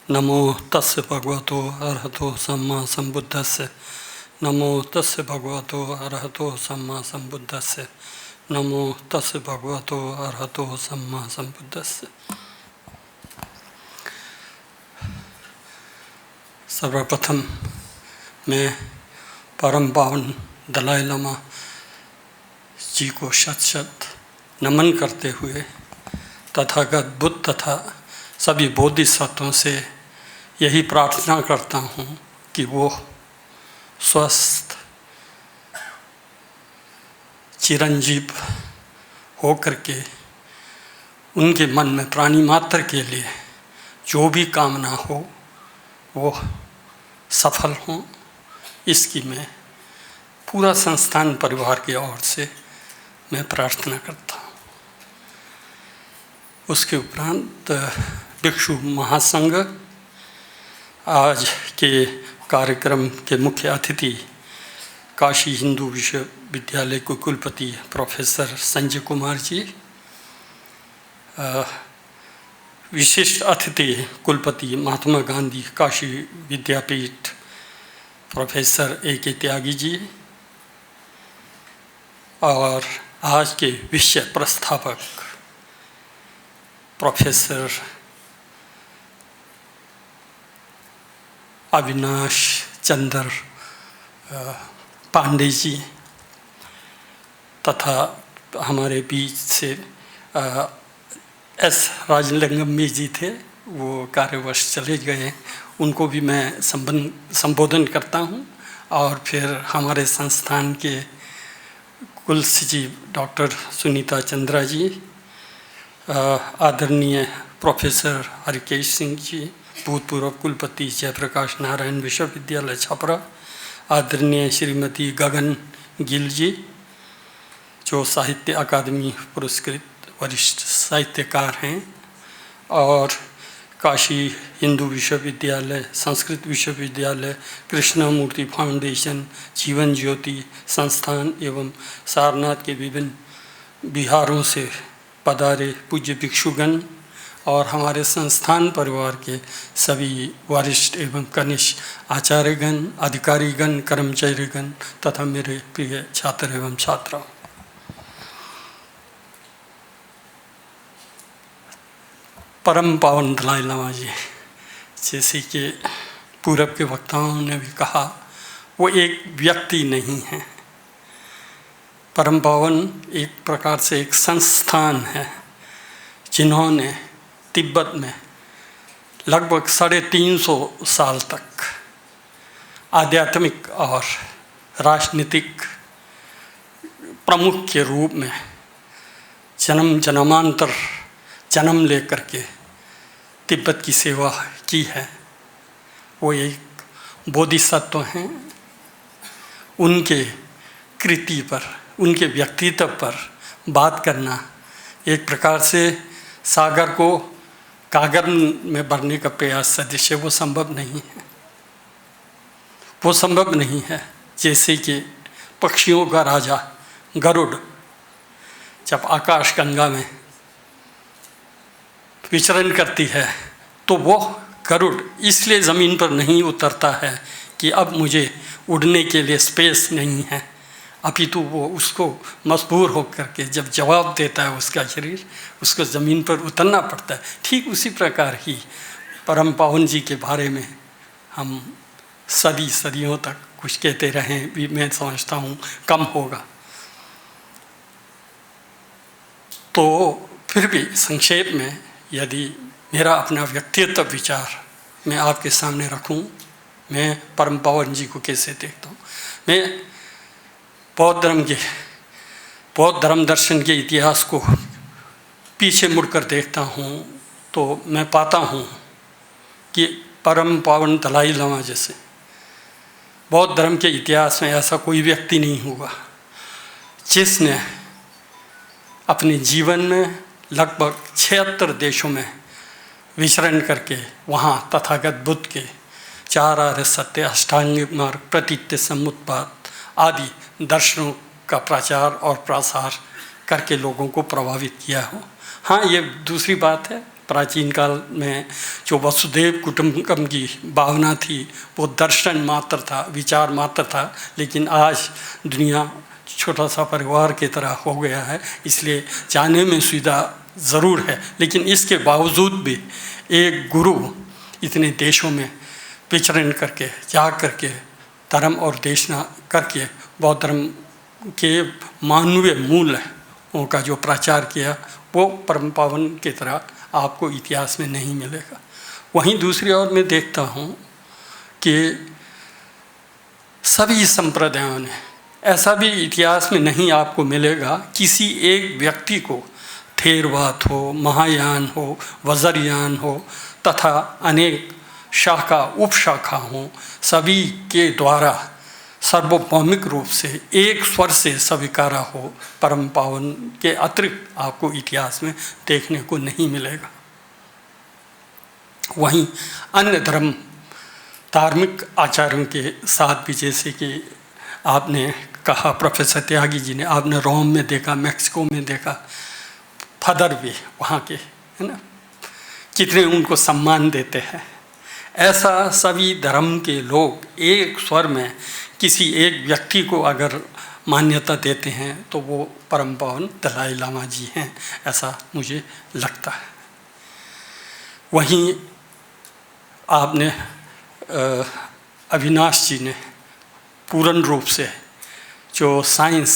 नमो तस्य भगवतो अरहतो सम्मा संबुद्धस्य। नमो तस्य भगवतो अरहतो सम्मा संबुद्धस्य। नमो तस्य भगवतो अरहतो सम्मा संबुद्धस्य। सर्वप्रथम मैं परम पावन दलाई लामा जी को शत शत नमन करते हुए तथागत बुद्ध तथा सभी बोधिसत्वों से यही प्रार्थना करता हूँ कि वो स्वस्थ चिरंजीव हो करके उनके मन में प्राणी मात्र के लिए जो भी कामना हो वो सफल हों, इसकी मैं पूरा संस्थान परिवार की ओर से मैं प्रार्थना करता हूँ। उसके उपरांत भिक्षु महासंघ आज के कार्यक्रम के मुख्य अतिथि काशी हिंदू विश्वविद्यालय के कुलपति प्रोफेसर संजय कुमार जी, विशिष्ट अतिथि कुलपति महात्मा गांधी काशी विद्यापीठ प्रोफेसर A.K. त्यागी जी, और आज के विषय प्रस्थापक प्रोफेसर अविनाश चंद्र पांडे जी, तथा हमारे बीच से एस राजलिंगम जी थे, वो कार्यवश चले गए, उनको भी मैं संबोधन करता हूँ। और फिर हमारे संस्थान के कुल सचिव डॉक्टर सुनीता चंद्रा जी, आदरणीय प्रोफेसर हरिकेश सिंह जी, भूतपूर्व कुलपति जयप्रकाश नारायण विश्वविद्यालय छपरा, आदरणीय श्रीमती गगन गिल जी जो साहित्य अकादमी पुरस्कृत वरिष्ठ साहित्यकार हैं, और काशी हिंदू विश्वविद्यालय, संस्कृत विश्वविद्यालय, कृष्णमूर्ति फाउंडेशन, जीवन ज्योति संस्थान एवं सारनाथ के विभिन्न बिहारों से पधारे पूज्य भिक्षुगण और हमारे संस्थान परिवार के सभी वरिष्ठ एवं कनिष्ठ आचार्यगण, अधिकारीगण, कर्मचारीगण तथा मेरे प्रिय छात्र एवं छात्राओं, परम पावन दलाई लामा जी, जैसे कि पूरब के वक्ताओं ने भी कहा, वो एक व्यक्ति नहीं है। परम पावन एक प्रकार से एक संस्थान है, जिन्होंने तिब्बत में लगभग 350 साल तक आध्यात्मिक और राजनीतिक प्रमुख के रूप में जन्मांतर जन्म लेकर के तिब्बत की सेवा की है। वो एक बोधिसत्व हैं। उनके कृति पर, उनके व्यक्तित्व पर बात करना एक प्रकार से सागर को कागर में भरने का प्रयास सदृश है। वो संभव नहीं है, वो संभव नहीं है। जैसे कि पक्षियों का राजा गरुड़ जब आकाश गंगा में विचरण करती है तो वो गरुड़ इसलिए ज़मीन पर नहीं उतरता है कि अब मुझे उड़ने के लिए स्पेस नहीं है, अपितु वो उसको मजबूर होकर के जब जवाब देता है उसका शरीर, उसको ज़मीन पर उतरना पड़ता है। ठीक उसी प्रकार ही परम पावन जी के बारे में हम सदियों तक कुछ कहते रहें भी मैं समझता हूँ कम होगा। तो फिर भी संक्षेप में यदि मेरा अपना व्यक्तित्व विचार मैं आपके सामने रखूं, मैं परम पावन जी को कैसे देखता हूँ। मैं बौद्ध धर्म दर्शन के इतिहास को पीछे मुड़कर देखता हूँ तो मैं पाता हूँ कि परम पावन दलाई लामा जैसे बौद्ध धर्म के इतिहास में ऐसा कोई व्यक्ति नहीं हुआ जिसने अपने जीवन में लगभग 76 देशों में विचरण करके वहाँ तथागत बुद्ध के 4 आर्य सत्य, अष्टांगिक मार्ग, प्रतीत्य समुत्पाद आदि दर्शनों का प्रचार और प्रसार करके लोगों को प्रभावित किया हो। हाँ, ये दूसरी बात है, प्राचीन काल में जो वसुधैव कुटुंबकम की भावना थी वो दर्शन मात्र था, विचार मात्र था, लेकिन आज दुनिया छोटा सा परिवार की तरह हो गया है। इसलिए जाने में सुविधा ज़रूर है, लेकिन इसके बावजूद भी एक गुरु इतने देशों में विचरण करके, जा करके, धर्म और देशना करके बौद्ध धर्म के मानवीय मूल्यों का जो प्रचार किया वो परम पावन की तरह आपको इतिहास में नहीं मिलेगा। वहीं दूसरी ओर मैं देखता हूँ कि सभी संप्रदायों ने, ऐसा भी इतिहास में नहीं आपको मिलेगा किसी एक व्यक्ति को, थेरवाद हो, महायान हो, वज्रयान हो तथा अनेक शाखा उपशाखा हों, सभी के द्वारा सार्वभौमिक रूप से एक स्वर से स्वीकारा हो परम पावन के अतिरिक्त आपको इतिहास में देखने को नहीं मिलेगा। वहीं अन्य धर्म धार्मिक आचार्यों के साथ भी, जैसे कि आपने कहा प्रोफेसर त्यागी जी ने, आपने रोम में देखा, मैक्सिको में देखा, फादर भी वहाँ के, है ना, कितने उनको सम्मान देते हैं। ऐसा सभी धर्म के लोग एक स्वर में किसी एक व्यक्ति को अगर मान्यता देते हैं तो वो परम पावन दलाई लामा जी हैं, ऐसा मुझे लगता है। वहीं आपने अविनाश जी ने पूर्ण रूप से जो science,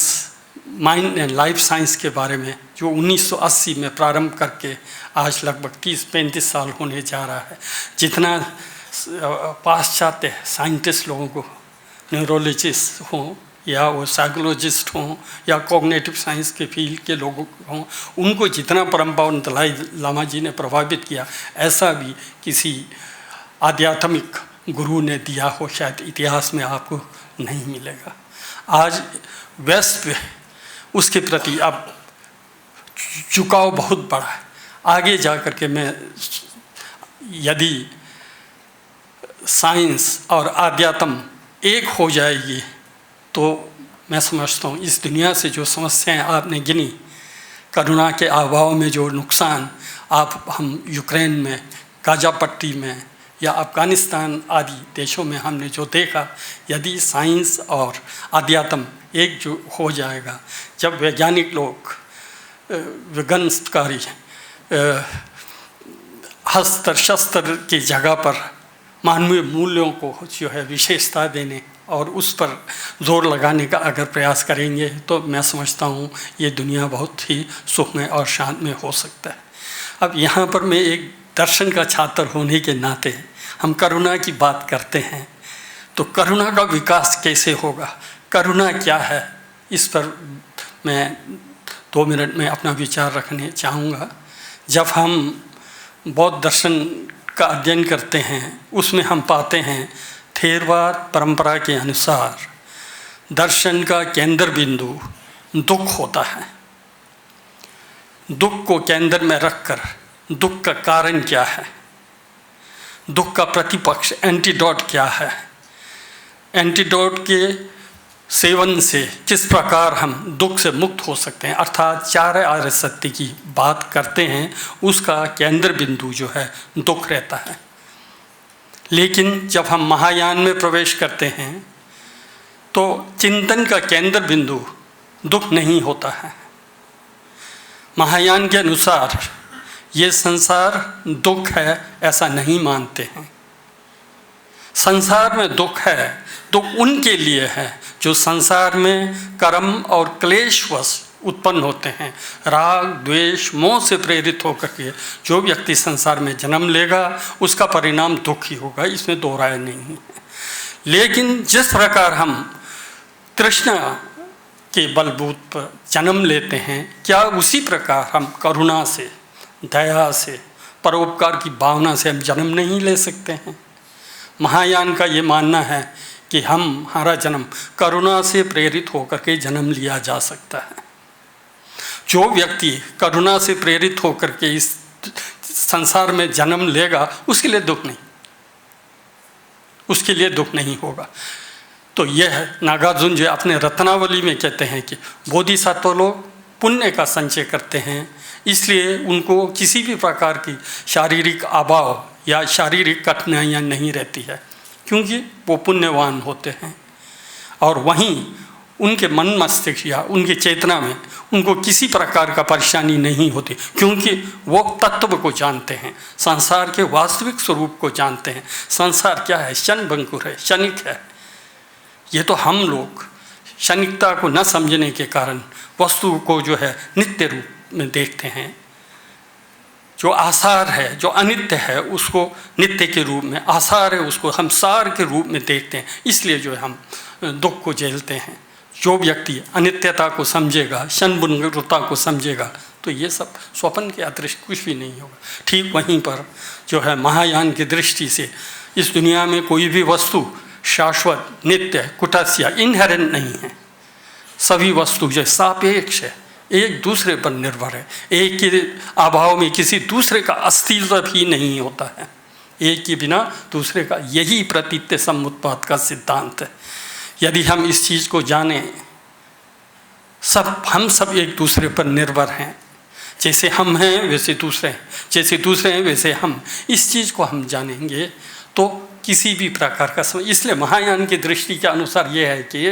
mind and life science के बारे में जो 1980 में प्रारंभ करके आज लगभग 30-35 साल होने जा रहा है, जितना पाश्चात्य साइंटिस्ट लोगों को, न्यूरोलॉजिस्ट हों या वो साइकोलॉजिस्ट हों या कॉग्निटिव साइंस के फील्ड के लोगों हों, उनको जितना परम पावन दलाई लामा जी ने प्रभावित किया, ऐसा भी किसी आध्यात्मिक गुरु ने दिया हो शायद इतिहास में आपको नहीं मिलेगा। आज वेस्ट में उसके प्रति अब झुकाव बहुत बड़ा है। आगे जा कर के मैं, यदि साइंस और आध्यात्म एक हो जाएगी तो मैं समझता हूँ इस दुनिया से जो समस्याएं आपने गिनी, करुणा के अभाव में जो नुकसान हम यूक्रेन में, गाजा पट्टी में या अफ़गानिस्तान आदि देशों में हमने जो देखा, यदि साइंस और अध्यात्म एक जो हो जाएगा, जब वैज्ञानिक लोग विध्वंसकारी अस्त्र शस्त्र की जगह पर मानवीय मूल्यों को जो है विशेषता देने और उस पर जोर लगाने का अगर प्रयास करेंगे तो मैं समझता हूँ ये दुनिया बहुत ही सुखमय और शांतमय हो सकता है। अब यहाँ पर मैं एक दर्शन का छात्र होने के नाते हम करुणा की बात करते हैं, तो करुणा का विकास कैसे होगा, करुणा क्या है, इस पर मैं 2 मिनट में अपना विचार रखने चाहूँगा। जब हम बौद्ध दर्शन का अध्ययन करते हैं उसमें हम पाते हैं थेरवाद परंपरा के अनुसार दर्शन का केंद्र बिंदु दुख होता है। दुख को केंद्र में रखकर दुख का कारण क्या है, दुख का प्रतिपक्ष एंटीडोट क्या है, एंटीडोट के सेवन से किस प्रकार हम दुख से मुक्त हो सकते हैं, अर्थात 4 आर्य सत्य की बात करते हैं, उसका केंद्र बिंदु जो है दुख रहता है। लेकिन जब हम महायान में प्रवेश करते हैं तो चिंतन का केंद्र बिंदु दुख नहीं होता है। महायान के अनुसार ये संसार दुख है ऐसा नहीं मानते हैं। संसार में दुख है तो उनके लिए है जो संसार में कर्म और क्लेशवश उत्पन्न होते हैं। राग द्वेष मोह से प्रेरित होकर के जो व्यक्ति संसार में जन्म लेगा उसका परिणाम दुख ही होगा, इसमें दो राय नहीं है। लेकिन जिस प्रकार हम तृष्णा के बलबूत पर जन्म लेते हैं, क्या उसी प्रकार हम करुणा से, दया से, परोपकार की भावना से हम जन्म नहीं ले सकते हैं? महायान का ये मानना है कि हमारा जन्म करुणा से प्रेरित होकर के जन्म लिया जा सकता है। जो व्यक्ति करुणा से प्रेरित होकर के इस संसार में जन्म लेगा उसके लिए दुख नहीं, उसके लिए दुख नहीं होगा। तो यह नागार्जुन जी अपने रत्नावली में कहते हैं कि बोधिसत्व लोग पुण्य का संचय करते हैं, इसलिए उनको किसी भी प्रकार की शारीरिक अभाव या शारीरिक कठिनाइयाँ नहीं रहती है, क्योंकि वो पुण्यवान होते हैं। और वहीं उनके मन मस्तिष्क या उनकी चेतना में उनको किसी प्रकार का परेशानी नहीं होती, क्योंकि वो तत्व को जानते हैं, संसार के वास्तविक स्वरूप को जानते हैं। संसार क्या है? क्षणभंगुर है, क्षणिक है। ये तो हम लोग क्षणिकता को न समझने के कारण वस्तु को जो है नित्य रूप में देखते हैं। जो आसार है, जो अनित्य है, उसको नित्य के रूप में, आसार है उसको हम सार के रूप में देखते हैं। इसलिए जो है हम दुख को झेलते हैं। जो व्यक्ति अनित्यता को समझेगा, क्षणभंगुरता को समझेगा, तो ये सब स्वप्न के अतिरिक्त कुछ भी नहीं होगा। ठीक वहीं पर जो है महायान की दृष्टि से इस दुनिया में कोई भी वस्तु शाश्वत, नित्य, कुटस्थ या इनहेरेंट नहीं है। सभी वस्तु जो सापेक्ष है, एक दूसरे पर निर्भर है। एक के अभाव में किसी दूसरे का अस्तित्व भी नहीं होता है। एक के बिना दूसरे का, यही प्रतीत्य समुत्पाद का सिद्धांत है। यदि हम इस चीज़ को जानें, हम सब एक दूसरे पर निर्भर हैं। जैसे हम हैं वैसे दूसरे हैं, जैसे दूसरे हैं वैसे हम। इस चीज़ को हम जानेंगे तो किसी भी प्रकार का समझ। इसलिए महायान की दृष्टि के अनुसार ये है कि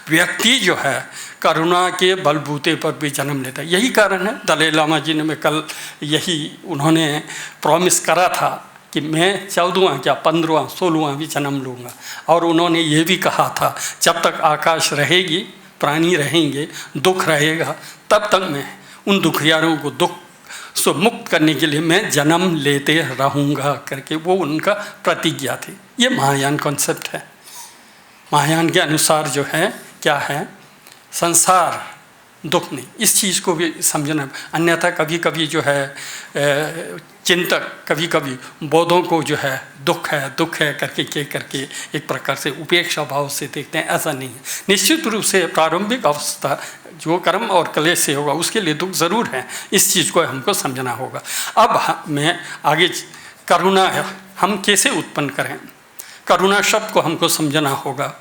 व्यक्ति जो है करुणा के बलबूते पर भी जन्म लेता है। यही कारण है दलाई लामा जी ने मैं कल यही उन्होंने प्रॉमिस करा था कि मैं 14वां क्या 15वां 16वां भी जन्म लूँगा। और उन्होंने ये भी कहा था जब तक आकाश रहेगी, प्राणी रहेंगे, दुख रहेगा, तब तक मैं उन दुखियारों को दुख से मुक्त करने के लिए मैं जन्म लेते रहूँगा करके वो उनका प्रतिज्ञा थी। ये महायान कॉन्सेप्ट है। महायान के अनुसार जो है क्या है, संसार दुख नहीं, इस चीज़ को भी समझना। अन्यथा कभी कभी जो है चिंतक कभी कभी बौद्धों को जो है दुख है करके एक प्रकार से उपेक्षा भाव से देखते हैं। ऐसा नहीं है। निश्चित रूप से प्रारंभिक अवस्था जो कर्म और क्लेश से होगा उसके लिए दुख ज़रूर है। इस चीज़ को हमको समझना होगा। अब मैं आगे करुणा है हम कैसे उत्पन्न करें, करुणा शब्द को हमको समझना होगा।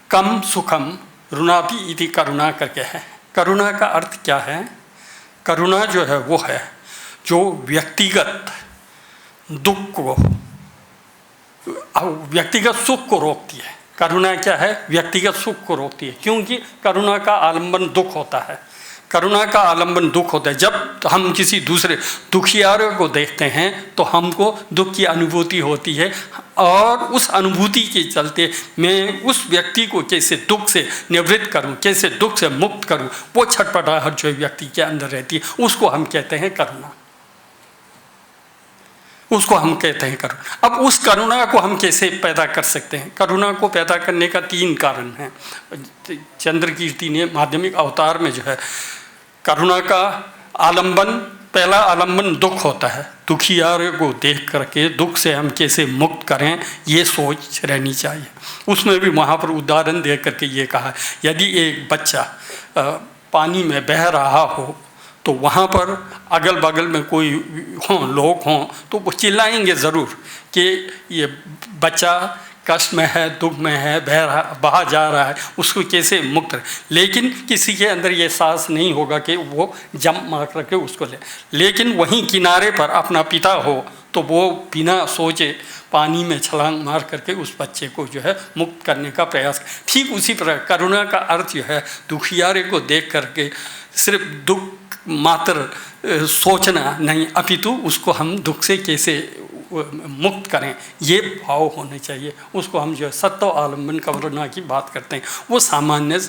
कम सुखम ऋणापि इति करुणा करके है। करुणा का अर्थ क्या है? करुणा जो है वो है जो व्यक्तिगत दुख को, व्यक्तिगत सुख को रोकती है। करुणा क्या है? व्यक्तिगत सुख को रोकती है, क्योंकि करुणा का आलंबन दुख होता है। करुणा का आलंबन दुख होता है। जब हम किसी दूसरे दुखियारों को देखते हैं तो हमको दुख की अनुभूति होती है, और उस अनुभूति के चलते मैं उस व्यक्ति को कैसे दुख से निवृत्त करूं, कैसे दुख से मुक्त करूं, वो छटपटाहट जो व्यक्ति के अंदर रहती है उसको हम कहते हैं करुणा। उसको हम कहते हैं करुणा। अब उस करुणा को हम कैसे पैदा कर सकते हैं? करुणा को पैदा करने का 3 कारण हैं। चंद्रकीर्ति ने माध्यमिक अवतार में जो है करुणा का आलंबन, पहला आलंबन दुख होता है। दुखियारे को देख करके दुख से हम कैसे मुक्त करें, ये सोच रहनी चाहिए। उसमें भी वहाँ पर उदाहरण दे करके ये कहा, यदि एक बच्चा पानी में बह रहा हो तो वहाँ पर अगल बगल में कोई हों, लोग हों, तो वो चिल्लाएंगे ज़रूर कि ये बच्चा कष्ट में है, दुख में है, बहा जा रहा है, उसको कैसे मुक्त रहे। लेकिन किसी के अंदर ये साहस नहीं होगा कि वो जंप मार करके उसको ले। लेकिन वहीं किनारे पर अपना पिता हो तो वो बिना सोचे पानी में छलांग मार करके उस बच्चे को जो है मुक्त करने का प्रयास। ठीक उसी प्रकार करुणा का अर्थ जो है दुखियारे को देख करके सिर्फ दुख मात्र सोचना नहीं, अपितु उसको हम दुख से कैसे मुक्त करें, ये भाव होने चाहिए। उसको हम जो है सत्व आलम्बन करुणा की बात करते हैं। वो सामान्य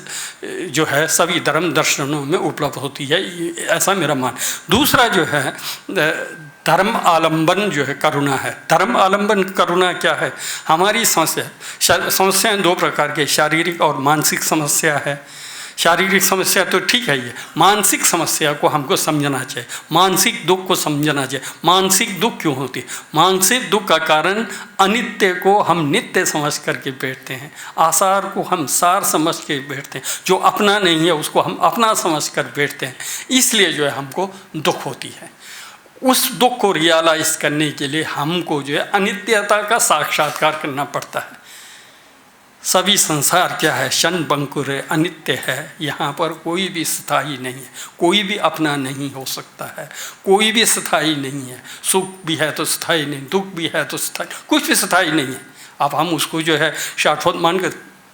जो है सभी धर्म दर्शनों में उपलब्ध होती है, ऐसा मेरा मान। दूसरा जो है धर्म आलंबन जो है करुणा है। धर्म आलंबन करुणा क्या है? हमारी समस्याएं 2 प्रकार के, शारीरिक और मानसिक समस्या है। शारीरिक समस्या तो ठीक है, ये मानसिक समस्या को हमको समझना चाहिए, मानसिक दुख को समझना चाहिए। मानसिक दुख क्यों होती है? मानसिक दुख का कारण अनित्य को हम नित्य समझ करके बैठते हैं, आसार को हम सार समझ के बैठते हैं, जो अपना नहीं है उसको हम अपना समझ कर बैठते हैं। इसलिए जो है हमको दुख होती है। उस दुख को रियलाइज करने के लिए हमको जो है अनित्यता का साक्षात्कार करना पड़ता है। सभी संसार क्या है, क्षण बंकुर है, अनित्य है। यहाँ पर कोई भी स्थायी नहीं है, कोई भी अपना नहीं हो सकता है, कोई भी स्थायी नहीं है। सुख भी है तो स्थायी नहीं, दुख भी है तो स्थायी, कुछ भी स्थायी नहीं है। अब हम उसको जो है शाश्वत मान कर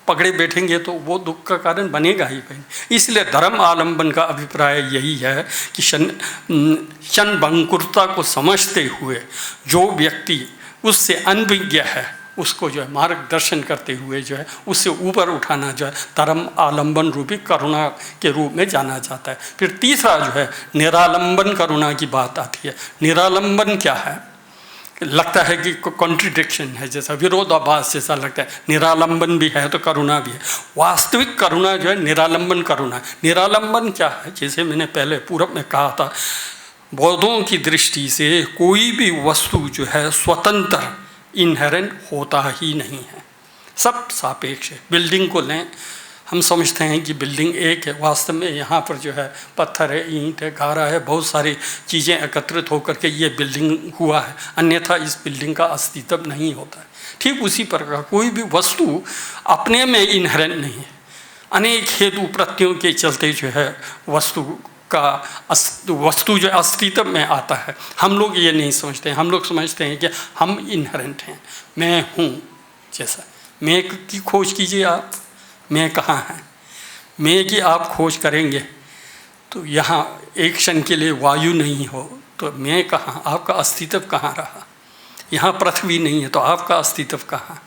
पकड़े बैठेंगे तो वो दुख का कारण बनेगा ही बनेगा। इसलिए धर्म आलंबन का अभिप्राय यही है कि क्षण बंकुरता को समझते हुए जो व्यक्ति उससे अनभिज्ञ है उसको जो है मार्गदर्शन करते हुए जो है उससे ऊपर उठाना जो है धर्म आलंबन रूपी करुणा के रूप में जाना जाता है। फिर तीसरा जो है निरालंबन करुणा की बात आती है। निरालंबन क्या है, लगता है कि कॉन्ट्रडिक्शन है, जैसा विरोधाभास जैसा लगता है। निरालंबन भी है तो करुणा भी है। वास्तविक करुणा जो है निरालंबन करुणा है। निरालंबन क्या है, जैसे मैंने पहले पूर्व में कहा था, बौद्धों की दृष्टि से कोई भी वस्तु जो है स्वतंत्र इनहेरेंट होता ही नहीं है, सब सापेक्ष है। बिल्डिंग को लें, हम समझते हैं कि बिल्डिंग एक है, वास्तव में यहाँ पर जो है पत्थर है, ईंट है, गारा है, बहुत सारी चीज़ें एकत्रित होकर के ये बिल्डिंग हुआ है, अन्यथा इस बिल्डिंग का अस्तित्व नहीं होता है। ठीक उसी प्रकार कोई भी वस्तु अपने में इनहेरेंट नहीं है, अनेक हेतु प्रत्ययों के चलते जो है वस्तु जो अस्तित्व में आता है। हम लोग ये नहीं समझते हैं, हम लोग समझते हैं कि हम इनहेरेंट हैं, मैं हूँ जैसा। मैं की खोज कीजिए आप, मैं कहाँ है, मैं की आप खोज करेंगे तो यहाँ एक क्षण के लिए वायु नहीं हो तो मैं कहाँ, आपका अस्तित्व कहाँ रहा। यहाँ पृथ्वी नहीं है तो आपका अस्तित्व कहाँ,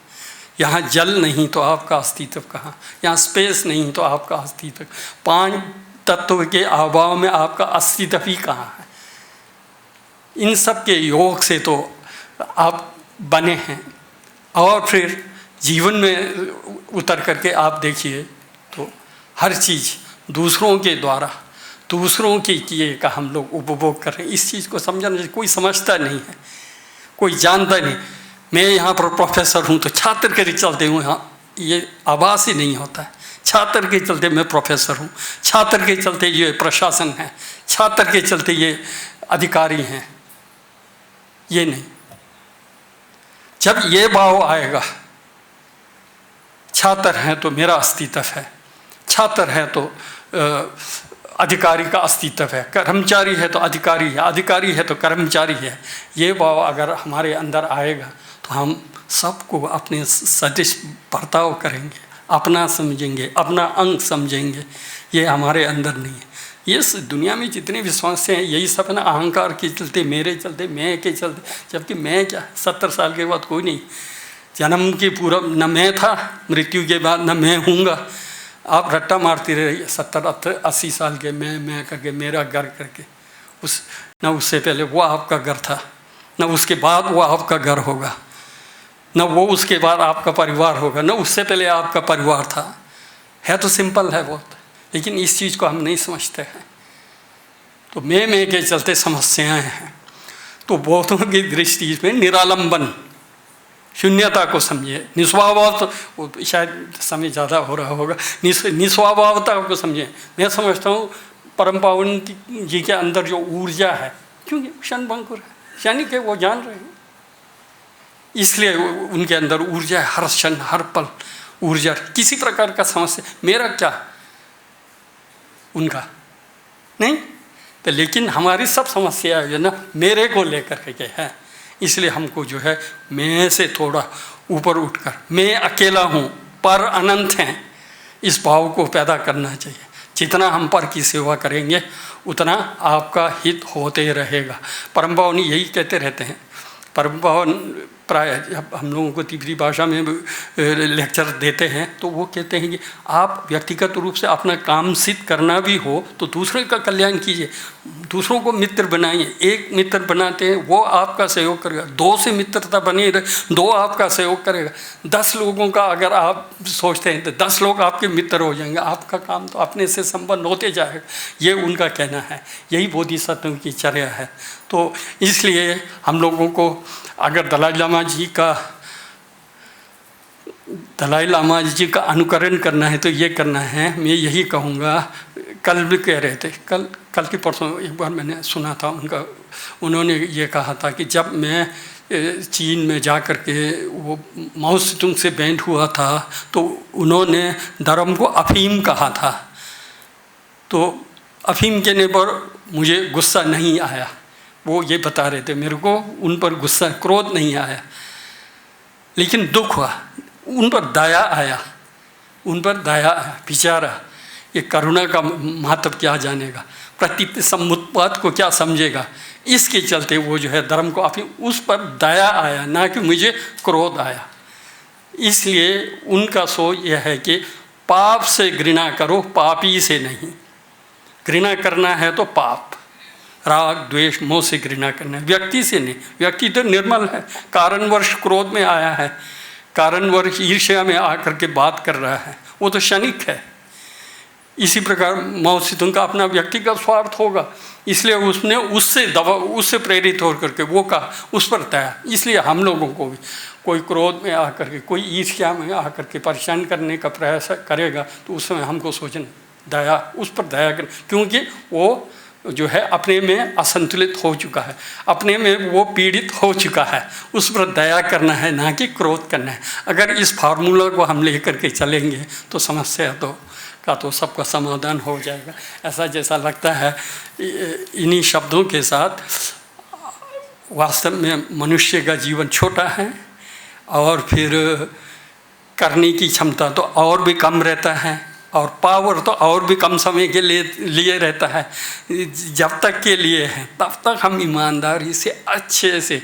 यहाँ जल नहीं तो आपका अस्तित्व कहाँ, यहाँ स्पेस नहीं तो आपका अस्तित्व, पांच तत्व के अभाव में आपका अस्तित्व ही कहाँ है। इन सब के योग से तो आप बने हैं। और फिर जीवन में उतर करके आप देखिए तो हर चीज़ दूसरों के द्वारा, दूसरों के किए का हम लोग उपभोग कर रहे हैं। इस चीज़ को समझना कोई समझता नहीं है, कोई जानता नहीं। मैं यहाँ पर प्रोफेसर हूँ तो छात्र के चलते हूँ, यहाँ ये आभास ही नहीं होता है। छात्र के चलते मैं प्रोफेसर हूँ, छात्र के चलते ये प्रशासन है, छात्र के चलते ये अधिकारी हैं, ये नहीं। जब ये भाव आएगा, छात्र हैं तो मेरा अस्तित्व है, छात्र है तो अधिकारी का अस्तित्व है, कर्मचारी है तो अधिकारी है, अधिकारी है तो कर्मचारी है, ये भाव अगर हमारे अंदर आएगा तो हम सबको अपने सदृश बर्ताव करेंगे, अपना समझेंगे, अपना अंग समझेंगे। ये हमारे अंदर नहीं है। ये दुनिया में जितने भी समस्या हैं यही सब ना अहंकार के चलते, मेरे चलते, मैं के चलते। जबकि मैं क्या, 70 साल के बाद कोई नहीं, जन्म के पूर्व न मैं था, मृत्यु के बाद न मैं हूँगा। आप रट्टा मारती रहिए 70-80 साल के मैं करके, मेरा घर करके, न उससे पहले वो आपका घर था, न उसके बाद वो आपका घर होगा, न वो उसके बाद आपका परिवार होगा, न उससे पहले आपका परिवार था। है तो सिंपल है बहुत, लेकिन इस चीज़ को हम नहीं समझते हैं। तो मैं के चलते समस्याएं हैं। तो बौद्धों की दृष्टि में निरालंबन, शून्यता को समझिए। निस्वभाव तो शायद समय ज़्यादा हो रहा होगा, निस्वभावता को समझिए। मैं समझता हूँ परम पावन जी के अंदर जो ऊर्जा है, क्योंकि क्षण भंगुर है, यानी कि वो जान रहे हैं, इसलिए उनके अंदर ऊर्जा है। हर क्षण हर पल ऊर्जा, किसी प्रकार का समस्या मेरा क्या उनका नहीं तो। लेकिन हमारी सब समस्या जो ना मेरे को लेकर के है, इसलिए हमको जो है मैं से थोड़ा ऊपर उठकर मैं अकेला हूँ पर अनंत हैं, इस भाव को पैदा करना चाहिए। जितना हम पर की सेवा करेंगे उतना आपका हित होते रहेगा। परम पावन यही कहते रहते हैं। परम पावन प्राय जब हम लोगों को तिब्बती भाषा में लेक्चर देते हैं तो वो कहते हैं कि आप व्यक्तिगत रूप से अपना काम सिद्ध करना भी हो तो दूसरे का कल्याण कीजिए, दूसरों को मित्र बनाइए। एक मित्र बनाते हैं वो आपका सहयोग करेगा, 2 से मित्रता बनी रहे 2 आपका सहयोग करेगा। 10 लोगों का अगर आप सोचते हैं तो 10 लोग आपके मित्र हो जाएंगे, आपका काम तो अपने से संपन्न होते जाएगा। ये उनका कहना है, यही बोधिसत्वों की चर्या है। तो इसलिए हम लोगों को अगर दलाई लामा जी का अनुकरण करना है तो ये करना है। मैं यही कहूँगा, कल भी कह रहे थे, कल की परसों एक बार मैंने सुना था उनका उन्होंने ये कहा था कि जब मैं चीन में जा कर के वो माओ सेतुंग से भेंट हुआ था तो उन्होंने धर्म को अफीम कहा था, तो अफीम कहने पर मुझे गुस्सा नहीं आया। वो ये बता रहे थे मेरे को, उन पर गुस्सा क्रोध नहीं आया, लेकिन दुख हुआ, उन पर दया आया, उन पर दया आया। बेचारा ये करुणा का महत्व क्या जानेगा, प्रति समुत्पाद को क्या समझेगा, इसके चलते वो जो है धर्म को अफीम, उस पर दया आया, ना कि मुझे क्रोध आया। इसलिए उनका सोच यह है कि पाप से घृणा करो, पापी से नहीं। घृणा करना है तो पाप, राग द्वेष मोह से घृणा करना है, व्यक्ति से नहीं। व्यक्ति तो निर्मल है, कारणवश क्रोध में आया है, कारणवश ईर्ष्या में आकर के बात कर रहा है, वो तो क्षणिक है। इसी प्रकार माओ सेतुंग का अपना व्यक्तिगत स्वार्थ होगा, इसलिए उसने उससे प्रेरित होकर के वो कहा, उस पर दया। इसलिए हम लोगों को भी कोई क्रोध में आकर के, कोई ईर्ष्या में आकर के परेशान करने का प्रयास करेगा तो उस समय हमको सोचना, दया, उस पर दया करना, क्योंकि वो जो है अपने में असंतुलित हो चुका है, अपने में वो पीड़ित हो चुका है, उस पर दया करना है, ना कि क्रोध करना है। अगर इस फार्मूला को हम लेकर के चलेंगे तो समस्या तो सबका समाधान हो जाएगा। ऐसा जैसा लगता है इन्हीं शब्दों के साथ वास्तव में मनुष्य का जीवन छोटा है और फिर करने की क्षमता तो और भी कम रहता है और पावर तो और भी कम समय के लिए रहता है। जब तक के लिए है तब तक हम ईमानदारी से अच्छे से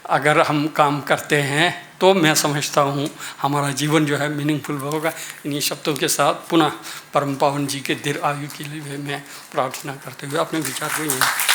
अगर हम काम करते हैं तो मैं समझता हूँ हमारा जीवन जो है मीनिंगफुल होगा। इन्हीं शब्दों के साथ पुनः परम पावन जी के दीर्घ आयु के लिए मैं प्रार्थना करते हुए अपने विचार को यहीं